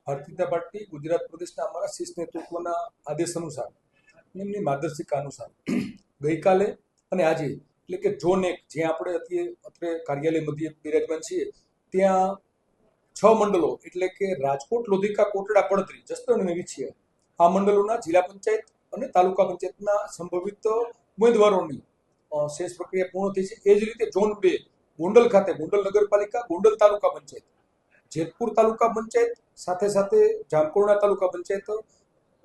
Bharatiya Janata party Gujarat પ્રદેશના અમારા શીર્ષ નેતૃત્વના આદેશ અનુસાર એમની માર્ગદર્શિકા અનુસાર ગઈકાલે અને આજે એટલે કે ઝોન 1 જ્યાં આપણે અત્રે કાર્યાલય મધ્યે બિરાજમાન છીએ ત્યાં 6 મંડળો એટલે કે રાજકોટ, લોધિકા, કોટડા, પડતરી, જસદણ અને વિછિયા આ મંડળોના જિલ્લા પંચાયત અને તાલુકા પંચાયતના સંભવિત ઉમેદવારોની શેષ પ્રક્રિયા પૂર્ણ થઈ છે। એ જ રીતે ઝોન 2 ગોંડલ ખાતે ગોંડલ નગરપાલિકા, ગોંડલ તાલુકા પંચાયત, જેતપુર તાલુકા પંચાયત સાથે સાથે જામકુરણા તાલુકા પંચાયત,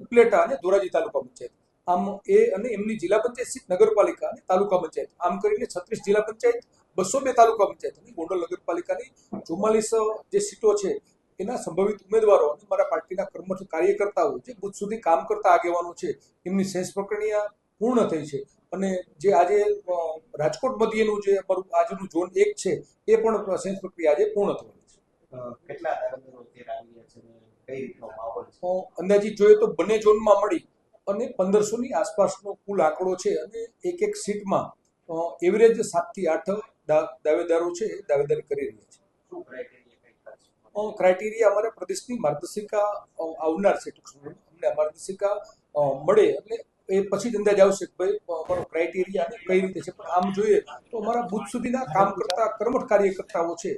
ઉપલેટા અને ધોરાજી તાલુકા પંચાયત આમ એ અને એમની જિલ્લા પંચાયત સીટ નગરપાલિકા અને તાલુકા પંચાયત આમ કરીને 36 જિલ્લા પંચાયત, 202 તાલુકા પંચાયત અને ગોંડલ નગરપાલિકાની 44 જે સીટો છે એના સંભવિત ઉમેદવારો અને મારા પાર્ટીના કર્મઠ કાર્યકર્તાઓ જે બુથ સુધી કામ કરતા આગેવાનો છે એમની શેષ પ્રક્રિયા પૂર્ણ થઈ છે। અને જે આજે રાજકોટ મધ્યનું જે અમારું આજનું ઝોન 1 છે એ પણ શેષ પ્રક્રિયા આજે પૂર્ણ થવાની છે। કેટલા દાવેદારો અત્યારે આવી રહ્યા છે અને કઈ રીતનો માહોલ છે? અંદાજિત જોઈએ તો બંને ઝોનમાં મળી અને 1500ની આસપાસનો કુલ આંકડો છે અને એક સીટમાં એવરેજ 7 થી 8 દાવેદારો છે દાવેદારી કરી રહ્યા છે। શું ક્રાઇટેરિયા અમારા પ્રદેશની માર્ગદર્શિકા આવનાર છે, ટૂંક સમયમાં અમને માર્ગદર્શિકા મળે એટલે એ પછી જ અંદાજ આવશે કે ભાઈ અમારો ક્રાઇટેરિયા અને કઈ રીતે છે। પણ આમ જોઈએ તો અમારા બુથ સુધીના કામ કરતા કર્મઠ કાર્યકર્તાઓ છે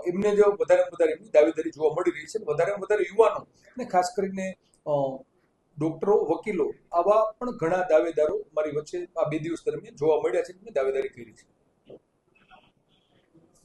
એમને જો વધારે એમની દાવેદારી જોવા મળી રહી છે। વધારે યુવાનો અને ખાસ કરીને ડોક્ટરો, વકીલો આવા પણ ઘણા દાવેદારો મારી વચ્ચે આ 2 દિવસ દરમિયાન જોવા મળ્યા છે, એમની દાવેદારી કરી છે।